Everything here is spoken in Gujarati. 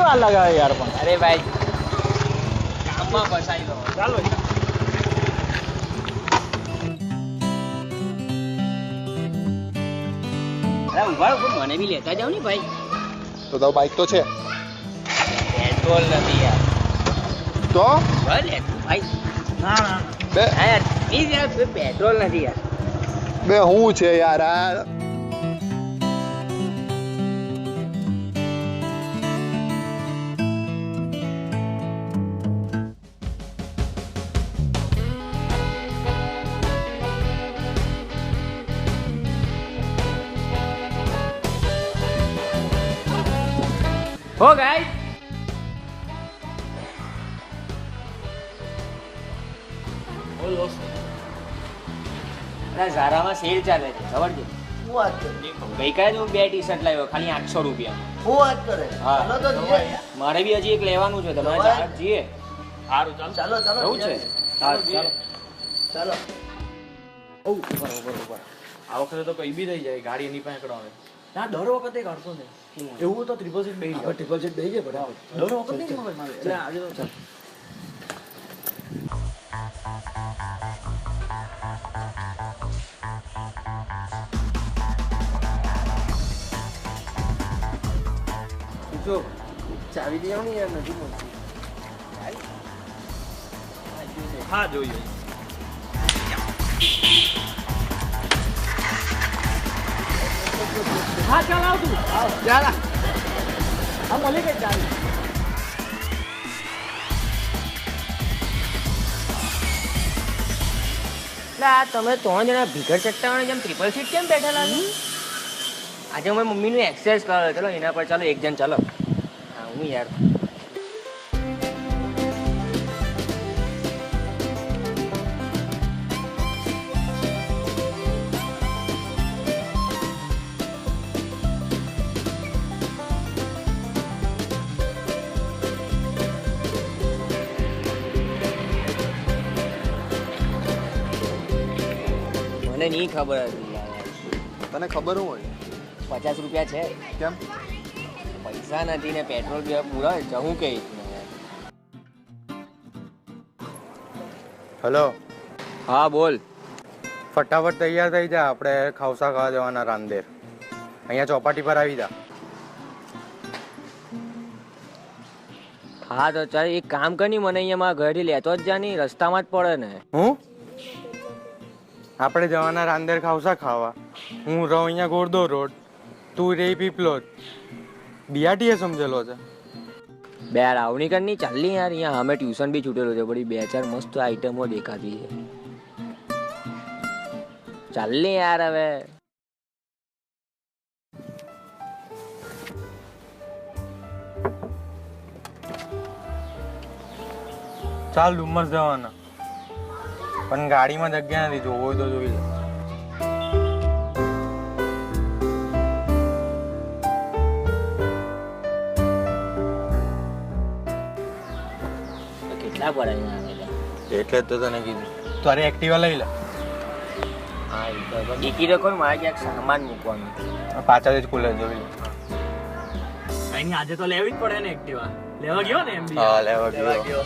વાર લગાવે યાર પણ. અરે ભાઈ કામમાં ફસાઈ લો. ચાલો અરે ઉભા મને બી લેતા જાવ ને ભાઈ. તો તારું બાઈક તો છે પેટ્રોલ નથી યાર. તો ભલે ભાઈ. ના ના બે હા યાર પ્લીઝ યાર પેટ્રોલ નથી યાર. બે હું છે યાર આ હો ગાઈસ ઝારામાં સેલ ચાલે છે ખબર છે? શું વાત કરે? ગઈકાલે હું 2 ટી-શર્ટ લાવ્યો ખાલી 800 રૂપિયા. શું વાત કરે? હા. ચાલો તો જઈએ. મારે બી હજી એક લેવાનું છે તમારે ચાલ જઈએ. સારું ચાલો. ચાલો ચાલો જવું છે? હા ચાલો. ચાલો આ વખતે તો કઈ બી થઈ જાય ગાડી એની પાસે કરાવે. ના દર વખતે કાઢતો ને એવું તો ટ્રિપલ સીટ બેહી જાય. ટ્રિપલ સીટ બેહી જાય બરાબર. દર વખતે નહીં મગજ મારે. એટલે આજે તો ચાલ. જો ચાવી દે ને યાર નથી મળતી. હા જોઈએ. હા ચાલ આવ તું. ચાલ હા મળી ગઈ ચાવી. એટલે આ તમે 3 જણા ભીગર ચટ્ટાવાળા જેમ ટ્રિપલ સીટ કેમ બેઠેલા છો? આજે હું મમ્મીનું એક્સરસાઇઝ કરો ચલો એના પર ચાલો એક જણ ચાલો. હા હું યાર મને નહીં ખબર હતી યાર. તને ખબર હોય 50 રૂપિયા છે. કેમ પૈસા નથી ને પેટ્રોલ બી પૂરા જવું કે હેલો હા બોલ. ફટાફટ તૈયાર થઈ જા, આપણે ખાવસા ખાવા જવાના રાંદેર. અહીંયા ચોપાટી પર આવી જા. હા તો ચાલ એક કામ કરી મને અહીંયા મારા ઘરેથી લેતો જ જા નહીં રસ્તામાં જ પડે ને. હું આપણે જવાના રાંદેર ખાવસા ખાવા. હું રહું અહીંયા ગોરદો રોડ, તું રે પીપલોદ. બીઆરટીએ સમજેલો છે. બે યાર આવની કર નહીં ચાલની યાર અહીંયા અમે ટ્યુશન બી છૂટેલું છે બધી 2-4 મસ્ત આઈટમો દેખાતી છે. ચાલની યાર હવે. ચાલ ડુમર જવાના, પણ ગાડીમાં જગ્યા નથી, જોવું હોય તો જોઈ લે. કેટલા પર અહીંયા આવેલા? એટલે જ તો તને કીધું. તારે એક્ટિવા લઈ લે. હા ડીકી તો કોઈ મારે ક્યાંક સામાન મૂકવાનું. પાછળ જ ખુલે જોઈ લે. કઈ આજે તો લેવી જ પડે ને એક્ટિવા. લેવા ગયો ને એમ બી. હા લેવા ગયો.